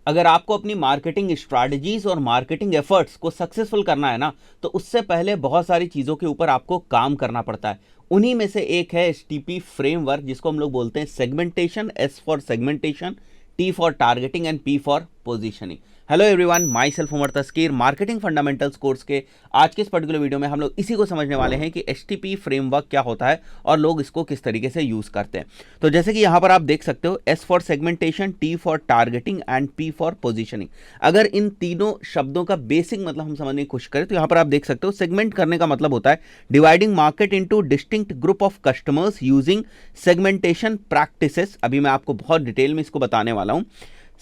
अगर आपको अपनी मार्केटिंग स्ट्रैटेजीज और मार्केटिंग एफर्ट्स को सक्सेसफुल करना है ना, तो उससे पहले बहुत सारी चीज़ों के ऊपर आपको काम करना पड़ता है। उन्हीं में से एक है एसटीपी फ्रेमवर्क, जिसको हम लोग बोलते हैं segmentation. S for segmentation, T for targeting and P for positioning. Hello everyone, myself Umar Taskeer. Marketing fundamentals course के आज के इस पर्टिकुलर वीडियो में हम लोग इसी को समझने वाले हैं कि एसटीपी फ्रेमवर्क क्या होता है और लोग इसको किस तरीके से यूज करते हैं। तो जैसे कि यहाँ पर आप देख सकते हो, S for segmentation, T for targeting and P for positioning. अगर इन तीनों शब्दों का बेसिक मतलब हम समझने की कोशिश करें तो यहाँ पर आप देख सकते हो, सेगमेंट करने का मतलब होता है dividing market into distinct group of customers using segmentation practices. अभी मैं आपको बहुत डिटेल में इसको बताने वाला हूँ।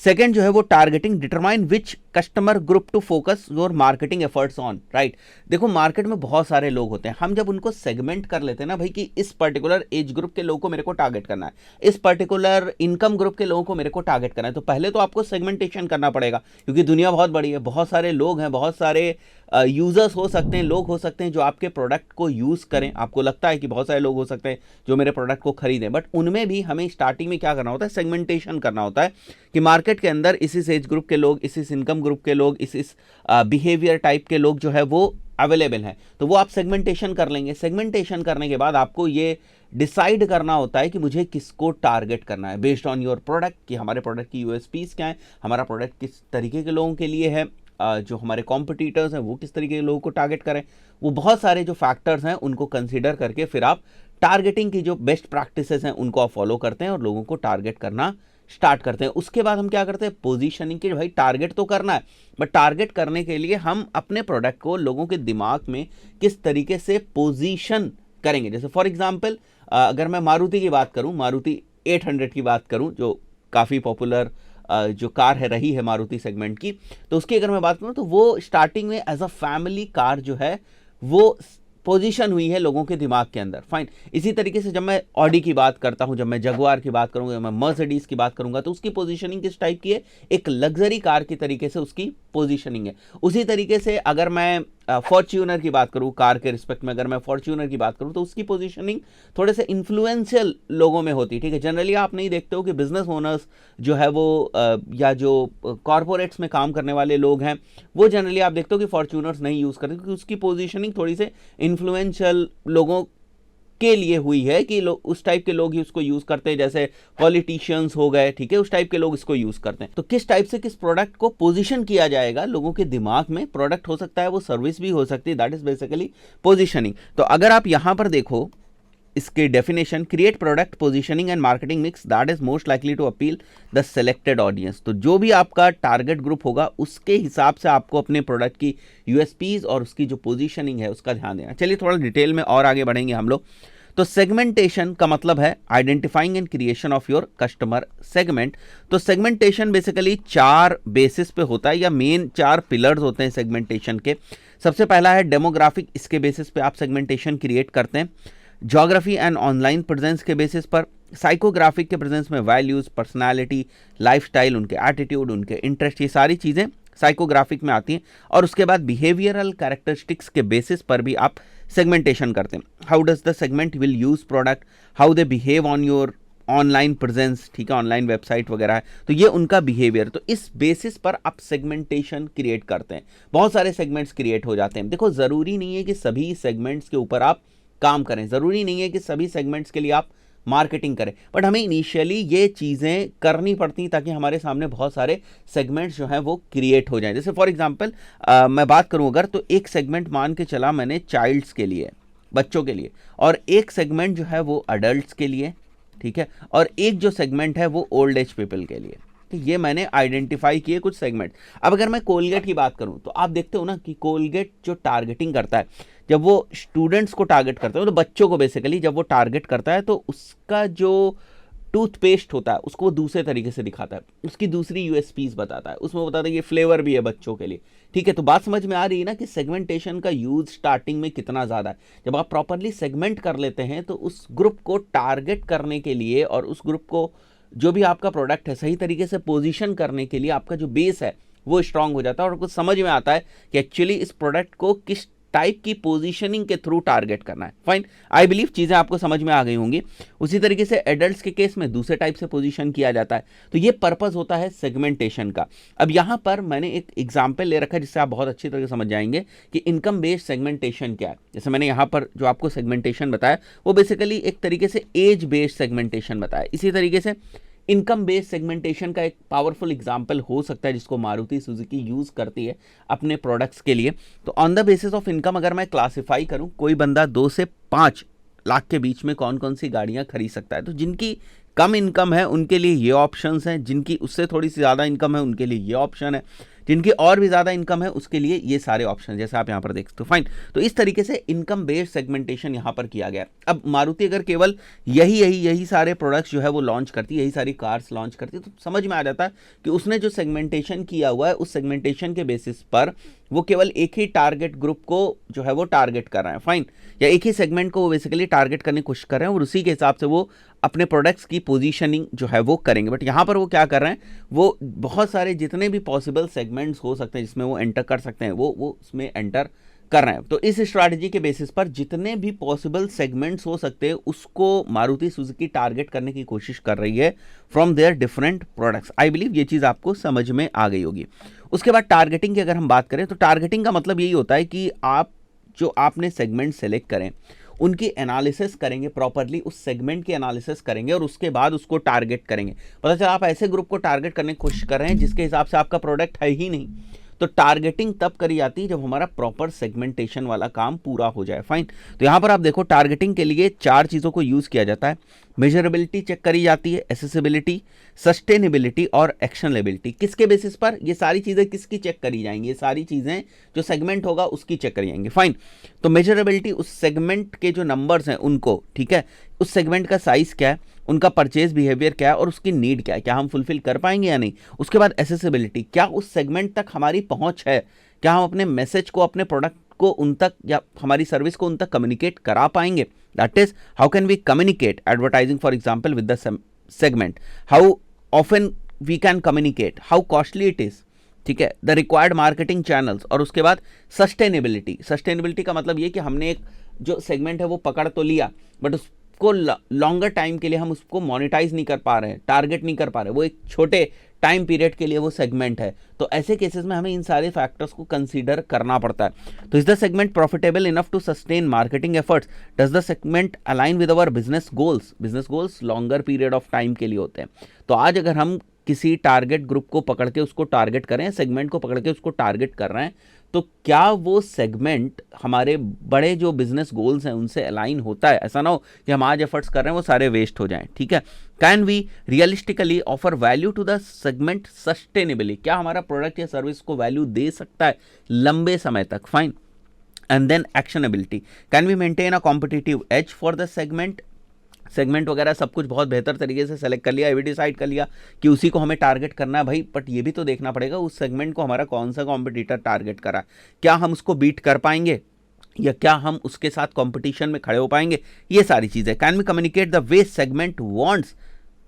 सेकेंड जो है वो targeting, determine which customer group to focus your marketing efforts on. Right, देखो मार्केट में बहुत सारे लोग होते हैं, हम जब उनको सेगमेंट कर लेते हैं ना भाई कि इस पर्टिकुलर एज ग्रुप के लोगों को मेरे को टारगेट करना है, इस पर्टिकुलर इनकम ग्रुप के लोगों को मेरे को टारगेट करना है, तो पहले तो आपको सेगमेंटेशन करना पड़ेगा, क्योंकि दुनिया बहुत बड़ी है, बहुत सारे लोग हैं, बहुत सारे यूजर्स हो सकते हैं, लोग हो सकते हैं जो आपके प्रोडक्ट को यूज़ करें। आपको लगता है कि बहुत सारे लोग हो सकते हैं जो मेरे प्रोडक्ट को खरीदें, बट उनमें भी हमें स्टार्टिंग में क्या करना होता है, सेगमेंटेशन करना होता है कि मार्केट के अंदर इस एज ग्रुप के लोग, इस इनकम ग्रुप के लोग, इस बिहेवियर टाइप के लोग जो है वो अवेलेबल हैं। तो वो आप सेगमेंटेशन कर लेंगे। सेगमेंटेशन करने के बाद आपको ये डिसाइड करना होता है कि मुझे किसको टारगेट करना है बेस्ड ऑन योर प्रोडक्ट, कि हमारे प्रोडक्ट की यूएसपीज क्या है, हमारा प्रोडक्ट किस तरीके के लोगों के लिए है, जो हमारे कॉम्पिटिटर्स हैं वो किस तरीके के लोगों को टारगेट करें। वो बहुत सारे जो फैक्टर्स हैं उनको कंसीडर करके फिर आप टारगेटिंग की जो बेस्ट प्रैक्टिसेस हैं उनको आप फॉलो करते हैं और लोगों को टारगेट करना स्टार्ट करते हैं। उसके बाद हम क्या करते हैं, पोजीशनिंग की। भाई टारगेट तो करना है, बट टारगेट करने के लिए हम अपने प्रोडक्ट को लोगों के दिमाग में किस तरीके से पोजीशन करेंगे। जैसे फॉर एग्जांपल अगर मैं मारुति की बात करूं, मारुति 800 की बात करूं, जो काफ़ी पॉपुलर जो कार है रही है मारुति सेगमेंट की, तो उसकी अगर मैं बात करूं तो वो स्टार्टिंग में एज अ फैमिली कार जो है वो पोजीशन हुई है लोगों के दिमाग के अंदर। फाइन। इसी तरीके से जब मैं ऑडी की बात करता हूं, जब मैं जगुआर की बात करूंगा, जब मैं मर्सिडीज की बात करूंगा, तो उसकी पोजीशनिंग किस टाइप की है, एक लग्जरी कार की तरीके से उसकी पोजीशनिंग है। उसी तरीके से अगर मैं फॉर्च्यूनर की बात करूं, कार के रिस्पेक्ट में अगर मैं फॉर्च्यूनर की बात करूं, तो उसकी पोजीशनिंग थोड़े से इन्फ्लुएंशियल लोगों में होती है। ठीक है, जनरली आप नहीं देखते हो कि बिजनेस ओनर्स जो है वो या जो कॉरपोरेट्स में काम करने वाले लोग हैं वो जनरली आप देखते हो कि फॉर्च्यूनर्स नहीं यूज करते, क्योंकि उसकी पोजीशनिंग थोड़ी से इन्फ्लुएंशियल लोगों के लिए हुई है कि लोग उस टाइप के लोग ही उसको यूज करते हैं, जैसे पॉलिटिशियंस हो गए। ठीक है, उस टाइप के लोग इसको यूज करते हैं। तो किस टाइप से किस प्रोडक्ट को पोजीशन किया जाएगा लोगों के दिमाग में, प्रोडक्ट हो सकता है, वो सर्विस भी हो सकती है, दैट इज बेसिकली पोजीशनिंग। तो अगर आप यहां पर देखो इसके definition, create product positioning and marketing mix that is most likely to appeal the selected audience. तो जो भी आपका टारगेट ग्रुप होगा उसके हिसाब से आपको अपने प्रोडक्ट की यूएसपीज और उसकी जो पोजीशनिंग है उसका ध्यान देना। चलिए थोड़ा डिटेल में और आगे बढ़ेंगे हम लोग। तो सेगमेंटेशन का मतलब है identifying and creation of your customer segment. तो सेगमेंटेशन बेसिकली 4 बेसिस पे होता है, या मेन 4 पिलर्स होते हैं सेगमेंटेशन के। सबसे पहला है डेमोग्राफिक, इसके बेसिस पे आप सेगमेंटेशन क्रिएट करते हैं। ज्योग्राफी एंड ऑनलाइन प्रेजेंस के बेसिस पर। साइकोग्राफिक के प्रेजेंस में वैल्यूज, पर्सनालिटी, लाइफस्टाइल, उनके एटीट्यूड, उनके इंटरेस्ट, ये सारी चीज़ें साइकोग्राफिक में आती हैं। और उसके बाद बिहेवियरल कैरेक्टरिस्टिक्स के बेसिस पर भी आप सेगमेंटेशन करते हैं। How does the segment will use product, how they behave on your online presence. ठीक है, ऑनलाइन वेबसाइट वगैरह है तो ये उनका बिहेवियर। तो इस बेसिस पर आप सेगमेंटेशन क्रिएट करते हैं। बहुत सारे सेगमेंट्स क्रिएट हो जाते हैं। देखो ज़रूरी नहीं है कि सभी सेगमेंट्स के ऊपर आप काम करें, ज़रूरी नहीं है कि सभी सेगमेंट्स के लिए आप मार्केटिंग करें, बट हमें इनिशियली ये चीज़ें करनी पड़ती ताकि हमारे सामने बहुत सारे सेगमेंट्स जो हैं वो क्रिएट हो जाएं। जैसे फॉर एग्जांपल मैं बात करूं अगर, तो एक सेगमेंट मान के चला मैंने चाइल्ड्स के लिए, बच्चों के लिए, और एक सेगमेंट जो है वो अडल्ट्स के लिए। ठीक है, और एक जो सेगमेंट है वो ओल्ड एज पीपल के लिए। तो ये मैंने आइडेंटिफाई किए कुछ सेगमेंट। अब अगर मैं कोलगेट की बात करूं तो आप देखते हो ना कि कोलगेट जो टारगेटिंग करता है, जब वो स्टूडेंट्स को टारगेट करता है, तो बच्चों को बेसिकली जब वो टारगेट करता है, तो उसका जो टूथपेस्ट होता है उसको वो दूसरे तरीके से दिखाता है, उसकी दूसरी यूएसपीज बताता है, उसमें बताता है ये फ्लेवर भी है बच्चों के लिए। ठीक है, तो बात समझ में आ रही है ना कि सेगमेंटेशन का यूज स्टार्टिंग में कितना ज़्यादा है। जब आप प्रॉपरली सेगमेंट कर लेते हैं तो उस ग्रुप को टारगेट करने के लिए और उस ग्रुप को जो भी आपका प्रोडक्ट है सही तरीके से पोजीशन करने के लिए आपका जो बेस है वो स्ट्रांग हो जाता है, और कुछ समझ में आता है कि एक्चुअली इस प्रोडक्ट को किस टाइप की पोजीशनिंग के थ्रू टारगेट करना है। फाइन, आई बिलीव चीजें आपको समझ में आ गई होंगी। उसी तरीके से एडल्ट्स के केस में दूसरे टाइप से पोजीशन किया जाता है। तो ये पर्पस होता है सेगमेंटेशन का। अब यहां पर मैंने एक एग्जांपल ले रखा है जिससे आप बहुत अच्छी तरह से समझ जाएंगे कि इनकम बेस्ड सेगमेंटेशन क्या है। जैसे मैंने यहां पर जो आपको सेगमेंटेशन बताया वो बेसिकली एक तरीके से एज बेस्ड सेगमेंटेशन बताया। इसी तरीके से इनकम बेस्ड सेगमेंटेशन का एक पावरफुल एग्जांपल हो सकता है जिसको मारुति सुजुकी यूज करती है अपने प्रोडक्ट्स के लिए। तो on the basis of income अगर मैं क्लासिफाई करूं, कोई बंदा 2 से 5 लाख के बीच में कौन कौन सी गाड़ियां खरीद सकता है, तो जिनकी कम इनकम है उनके लिए ये ऑप्शंस हैं, जिनकी उससे थोड़ी सी ज़्यादा इनकम है उनके लिए ये ऑप्शन है, जिनकी और भी ज़्यादा इनकम है उसके लिए ये सारे ऑप्शन जैसे आप यहाँ पर देख सकते हो। फाइन, तो इस तरीके से इनकम बेस्ड सेगमेंटेशन यहाँ पर किया गया। अब मारुति अगर केवल यही सारे प्रोडक्ट्स जो है वो लॉन्च करती है, यही सारी कार्स लॉन्च करती है, तो समझ में आ जाता है कि उसने जो सेगमेंटेशन किया हुआ है उस सेगमेंटेशन के बेसिस पर वो केवल एक ही टारगेट ग्रुप को जो है वो टारगेट कर रहे हैं। फाइन, या एक ही सेगमेंट को वो बेसिकली टारगेट करने की कोशिश कर रहे हैं और उसी के हिसाब से वो अपने प्रोडक्ट्स की पोजीशनिंग जो है वो करेंगे। बट यहाँ पर वो क्या कर रहे हैं, वो बहुत सारे जितने भी पॉसिबल सेगमेंट्स हो सकते हैं जिसमें वो एंटर कर सकते हैं वो उसमें एंटर कर रहे हैं। तो इस स्ट्रैटेजी के बेसिस पर जितने भी पॉसिबल सेगमेंट्स हो सकते हैं उसको मारुति सुजुकी टारगेट करने की कोशिश कर रही है from there different products. I believe ये चीज़ आपको समझ में आ गई होगी। उसके बाद टारगेटिंग की अगर हम बात करें तो टारगेटिंग का मतलब यही होता है कि आप जो आपने सेगमेंट सेलेक्ट करें उनकी एनालिसिस करेंगे, प्रॉपरली उस सेगमेंट की एनालिसिस करेंगे और उसके बाद उसको टारगेट करेंगे। पता चला आप ऐसे ग्रुप को टारगेट करने की कोशिश कर रहे हैं जिसके हिसाब से आपका प्रोडक्ट है ही नहीं, तो टारगेटिंग तब करी जाती है जब हमारा प्रॉपर सेगमेंटेशन वाला काम पूरा हो जाए। फाइन, तो यहां पर आप देखो टारगेटिंग के लिए 4 चीज़ों को यूज़ किया जाता है। मेजरेबिलिटी चेक करी जाती है, एसेसिबिलिटी, सस्टेनेबिलिटी और एक्शनेबिलिटी। किसके बेसिस पर ये सारी चीज़ें किसकी चेक करी जाएंगी, ये सारी चीज़ें जो सेगमेंट होगा उसकी चेक करी जाएंगी। फाइन, तो मेजरेबिलिटी उस सेगमेंट के जो नंबर्स हैं उनको, ठीक है, उस सेगमेंट का साइज क्या है, उनका परचेज बिहेवियर क्या है और उसकी नीड क्या है, क्या हम फुलफिल कर पाएंगे या नहीं। उसके बाद एसेसिबिलिटी, क्या उस सेगमेंट तक हमारी पहुंच है, क्या हम अपने मैसेज को, अपने प्रोडक्ट को उन तक या हमारी सर्विस को उन तक कम्युनिकेट करा पाएंगे। That is how can we communicate advertising for example with the segment, how often we can communicate, how costly it is, ठीक है, द रिक्वायर्ड मार्केटिंग चैनल्स। और उसके बाद सस्टेनेबिलिटी। सस्टेनेबिलिटी का मतलब ये कि हमने एक जो सेगमेंट है वो पकड़ तो लिया बट उसको लॉन्गर टाइम के लिए हम उसको मोनेटाइज नहीं कर पा रहे हैं, टारगेट नहीं कर पा रहे, वो एक छोटे टाइम पीरियड के लिए वो सेगमेंट है। तो ऐसे केसेस में हमें इन सारे फैक्टर्स को कंसीडर करना पड़ता है। तो is the segment profitable enough to sustain marketing efforts, does the segment align with our business goals. Business goals longer period of time के लिए होते हैं। तो आज अगर हम किसी टारगेट ग्रुप को पकड़ के उसको टारगेट करें, सेगमेंट को पकड़ के उसको टारगेट कर रहे हैं, तो क्या वो सेगमेंट हमारे बड़े जो बिजनेस गोल्स हैं उनसे अलाइन होता है। ऐसा ना हो कि हम आज एफर्ट्स कर रहे हैं वो सारे वेस्ट हो जाएं, ठीक है। Can we realistically offer value to the segment sustainably, क्या हमारा प्रोडक्ट या सर्विस को वैल्यू दे सकता है लंबे समय तक। Fine, and then actionability, can we maintain a competitive edge for the segment वगैरह सब कुछ बहुत बेहतर तरीके से सेलेक्ट कर लिया, ये भी डिसाइड कर लिया कि उसी को हमें टारगेट करना है भाई, बट ये भी तो देखना पड़ेगा उस सेगमेंट को हमारा कौन सा कॉम्पिटिटर टारगेट करा है, क्या हम उसको बीट कर पाएंगे या क्या हम उसके साथ कंपटीशन में खड़े हो पाएंगे, ये सारी चीज़ें। Can we communicate the way segment wants.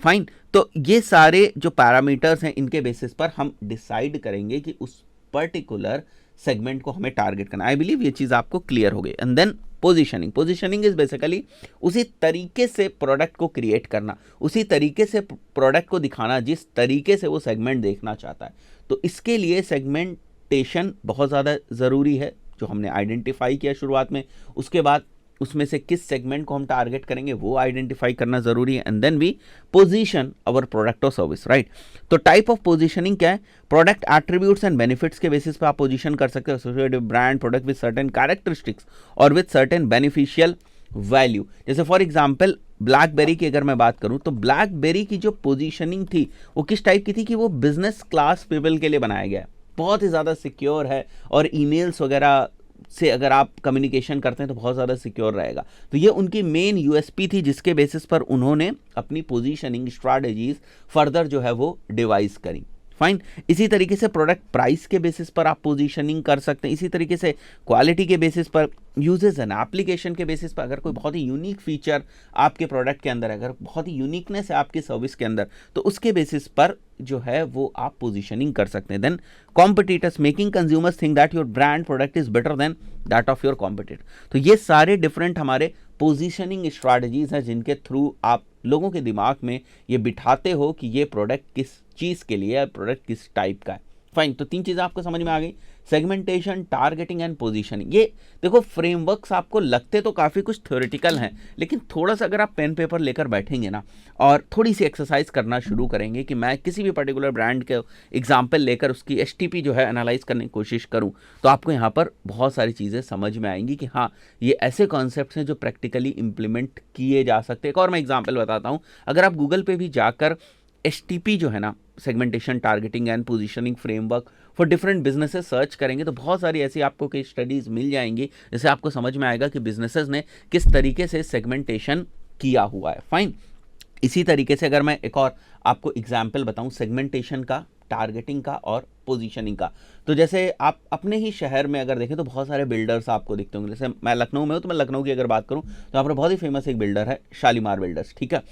Fine, तो ये सारे जो पैरामीटर्स हैं इनके बेसिस पर हम डिसाइड करेंगे कि उस पर्टिकुलर सेगमेंट को हमें टारगेट करना। आई बिलीव ये चीज़ आपको क्लियर हो गई। And then positioning is basically उसी तरीके से प्रोडक्ट को क्रिएट करना, उसी तरीके से प्रोडक्ट को दिखाना जिस तरीके से वो सेगमेंट देखना चाहता है। तो इसके लिए सेगमेंटेशन बहुत ज़्यादा ज़रूरी है जो हमने आइडेंटिफाई किया शुरुआत में। उसके बाद उसमें से किस सेगमेंट को हम टारगेट करेंगे वो आइडेंटिफाई करना जरूरी है। And then we position our product और सर्विस, राइट। तो टाइप ऑफ पोजीशनिंग क्या है, प्रोडक्ट एट्रीब्यूट्स एंड बेनिफिट्स के बेसिस पे आप पोजीशन कर सकते हो, associated brand product with certain characteristics और विद सर्टेन बेनिफिशियल वैल्यू। जैसे फॉर एग्जांपल ब्लैकबेरी की अगर मैं बात करूं तो ब्लैकबेरी की जो पोजीशनिंग थी वो किस टाइप की थी कि वो बिजनेस क्लास पीपल के लिए बनाया गया है, बहुत ही ज़्यादा सिक्योर है और ईमेल्स वगैरह से अगर आप कम्युनिकेशन करते हैं तो बहुत ज़्यादा सिक्योर रहेगा। तो ये उनकी मेन यूएसपी थी जिसके बेसिस पर उन्होंने अपनी पोजीशनिंग स्ट्रैटेजीज फर्दर जो है वो डिवाइस करी। फाइन। इसी तरीके से प्रोडक्ट प्राइस के बेसिस पर आप पोजीशनिंग कर सकते हैं, इसी तरीके से क्वालिटी के बेसिस पर, यूजेस एंड एप्लीकेशन के बेसिस पर, अगर कोई बहुत ही यूनिक फीचर आपके प्रोडक्ट के अंदर है, अगर बहुत ही यूनिकनेस है आपकी सर्विस के अंदर, तो उसके बेसिस पर जो है वो आप पोजीशनिंग कर सकते हैं। Than competitors, making consumers think that your brand product is better than that of your competitor. तो ये सारे डिफरेंट हमारे पोजीशनिंग स्ट्रैटेजीज हैं जिनके थ्रू आप लोगों के दिमाग में ये बिठाते हो कि ये प्रोडक्ट किस चीज़ के लिए है, प्रोडक्ट किस टाइप का है। फाइन, तो 3 चीज़ें आपको समझ में आ गई, सेगमेंटेशन, टारगेटिंग एंड पोजीशनिंग। ये देखो फ्रेमवर्क्स आपको लगते तो काफ़ी कुछ थ्योरेटिकल हैं, लेकिन थोड़ा सा अगर आप पेन पेपर लेकर बैठेंगे ना और थोड़ी सी एक्सरसाइज करना शुरू करेंगे कि मैं किसी भी पर्टिकुलर ब्रांड के एग्जाम्पल लेकर उसकी एसटीपी जो है एनालाइज करने की कोशिश करूं, तो आपको यहाँ पर बहुत सारी चीज़ें समझ में आएंगी कि हाँ ये ऐसे कॉन्सेप्ट्स हैं जो प्रैक्टिकली इंप्लीमेंट किए जा सकते हैं। एक और मैं एग्जाम्पल बताता हूँ, अगर आप गूगल पे भी जाकर एसटीपी जो है ना, segmentation, targeting and positioning framework for different businesses search करेंगे तो बहुत सारी ऐसी आपको केस स्टडीज मिल जाएंगी जिससे आपको समझ में आएगा कि बिजनेसेस ने किस तरीके से सेगमेंटेशन किया हुआ है। फाइन, इसी तरीके से अगर मैं एक और आपको एग्जाम्पल बताऊं सेगमेंटेशन का, टारगेटिंग का और पोजीशनिंग का, तो जैसे आप अपने ही शहर में अगर देखें तो बहुत सारे बिल्डर्स आपको दिखते होंगे। जैसे मैं लखनऊ में हूँ तो मैं लखनऊ की अगर बात करूँ तो यहाँ पर बहुत ही फेमस एक बिल्डर है शालीमार बिल्डर्स, ठीक है।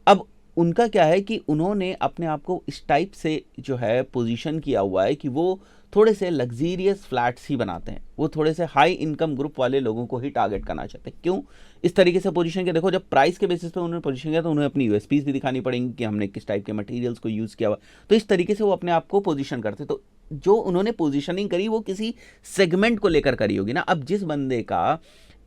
अब उनका क्या है कि उन्होंने अपने आप को इस टाइप से जो है पोजीशन किया हुआ है कि वो थोड़े से लग्जीरियस फ्लैट्स ही बनाते हैं, वो थोड़े से हाई इनकम ग्रुप वाले लोगों को ही टारगेट करना चाहते हैं। क्यों इस तरीके से पोजीशन के, देखो जब प्राइस के बेसिस पे उन्होंने पोजीशन किया तो उन्हें अपनी यूएसपीज भी दिखानी पड़ेंगी कि हमने किस टाइप के मटेरियल्स को यूज़ किया हुआ, तो इस तरीके से वो अपने आप को पोजीशन करते। तो जो उन्होंने पोजीशनिंग करी वो किसी सेगमेंट को लेकर करी होगी ना। अब जिस बंदे का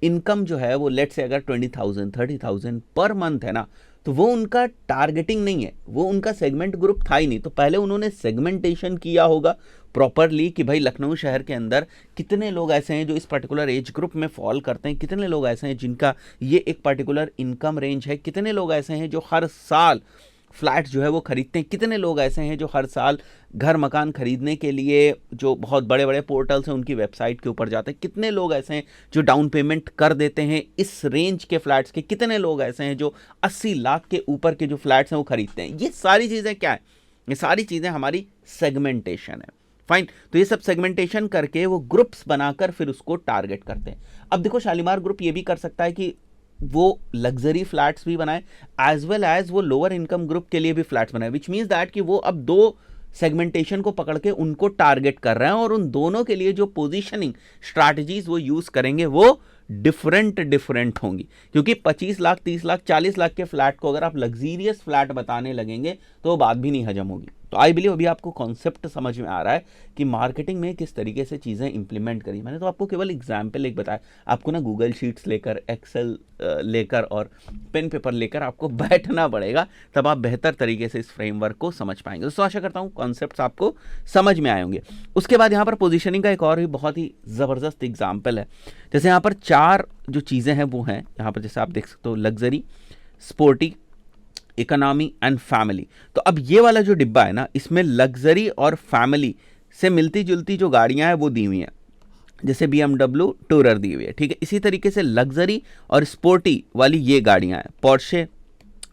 इनकम जो है वो लेट से अगर 20,000 30,000 पर मंथ है ना, तो वो उनका टारगेटिंग नहीं है, वो उनका सेगमेंट ग्रुप था ही नहीं। तो पहले उन्होंने सेगमेंटेशन किया होगा प्रॉपरली कि भाई लखनऊ शहर के अंदर कितने लोग ऐसे हैं जो इस पर्टिकुलर एज ग्रुप में फॉल करते हैं, कितने लोग ऐसे हैं जिनका ये एक पर्टिकुलर इनकम रेंज है, कितने लोग ऐसे हैं जो हर साल फ्लैट जो है वो खरीदते हैं, कितने लोग ऐसे हैं जो हर साल घर मकान खरीदने के लिए जो बहुत बड़े बड़े पोर्टल्स हैं उनकी वेबसाइट के ऊपर जाते हैं, कितने लोग ऐसे हैं जो डाउन पेमेंट कर देते हैं इस रेंज के फ्लैट्स के, कितने लोग ऐसे हैं जो 80 लाख के ऊपर के जो फ्लैट्स हैं वो खरीदते हैं। ये सारी चीज़ें क्या है, ये सारी चीज़ें हमारी सेगमेंटेशन है। फाइन, तो ये सब सेगमेंटेशन करके वो ग्रुप्स बनाकर फिर उसको टारगेट करते हैं। अब देखो शालीमार ग्रुप ये भी कर सकता है कि वो लग्जरी फ्लैट्स भी बनाए एज वेल एज वो लोअर इनकम ग्रुप के लिए भी फ्लैट्स बनाए, विच मीन्स दैट कि वो अब 2 सेगमेंटेशन को पकड़ के उनको टारगेट कर रहे हैं और उन दोनों के लिए जो पोजीशनिंग स्ट्रैटेजीज वो यूज करेंगे वो डिफरेंट होंगी। क्योंकि 25 लाख 30 लाख 40 लाख के फ्लैट को अगर आप लग्जीरियस फ्लैट बताने लगेंगे तो वो बात भी नहीं हजम होगी। तो आई बिलीव अभी आपको कॉन्सेप्ट समझ में आ रहा है कि मार्केटिंग में किस तरीके से चीज़ें इंप्लीमेंट करी। मैंने तो आपको केवल एग्जाम्पल एक बताया, आपको ना गूगल शीट्स लेकर, एक्सेल लेकर और पेन पेपर लेकर आपको बैठना पड़ेगा, तब आप बेहतर तरीके से इस फ्रेमवर्क को समझ पाएंगे। दोस्तों आशा करता हूँ कॉन्सेप्ट्स आपको समझ में आए होंगे। उसके बाद यहाँ पर पोजीशनिंग का एक और भी बहुत ही ज़बरदस्त एग्जाम्पल है। जैसे यहाँ पर 4 जो चीज़ें हैं वो हैं यहाँ पर, जैसे आप देख सकते हो luxury, sporty, economy and family. तो अब ये वाला जो डिब्बा है ना, इसमें लग्जरी और फैमिली से मिलती जुलती जो गाड़ियां हैं वो दी हुई हैं, जैसे BMW टूरर दी हुई है, ठीक है। इसी तरीके से लग्जरी और स्पोर्टी वाली ये गाड़ियां हैं, पोर्शे,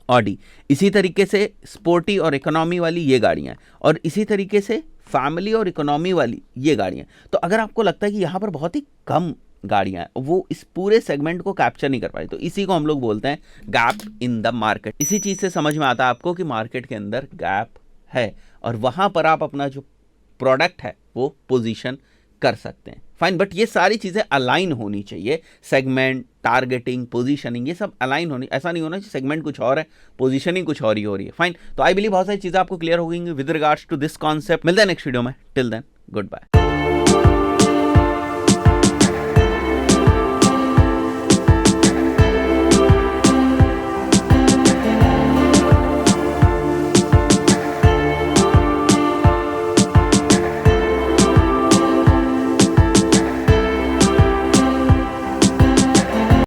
ऑडी। इसी तरीके से स्पोर्टी और इकोनॉमी वाली ये गाड़ियां हैं, और इसी तरीके से फैमिली और इकोनॉमी वाली ये गाड़ियां। तो अगर आपको लगता है कि यहाँ पर बहुत ही कम गाड़ियां हैं, वो इस पूरे सेगमेंट को कैप्चर नहीं कर पाई, तो इसी को हम लोग बोलते हैं गैप इन द मार्केट। इसी चीज से समझ में आता है आपको कि मार्केट के अंदर गैप है और वहां पर आप अपना जो प्रोडक्ट है वो पोजीशन कर सकते हैं। फाइन, बट ये सारी चीजें अलाइन होनी चाहिए, सेगमेंट, टारगेटिंग, पोजीशनिंग, ये सब अलाइन होनी, ऐसा नहीं होना चाहिए सेगमेंट कुछ और है पोजीशनिंग कुछ और ही हो रही है। फाइन, तो आई बिलीव बहुत सारी चीजें आपको क्लियर हो गई with regards to this concept. मिलते हैं नेक्स्ट वीडियो में, टिल देन गुड बाय।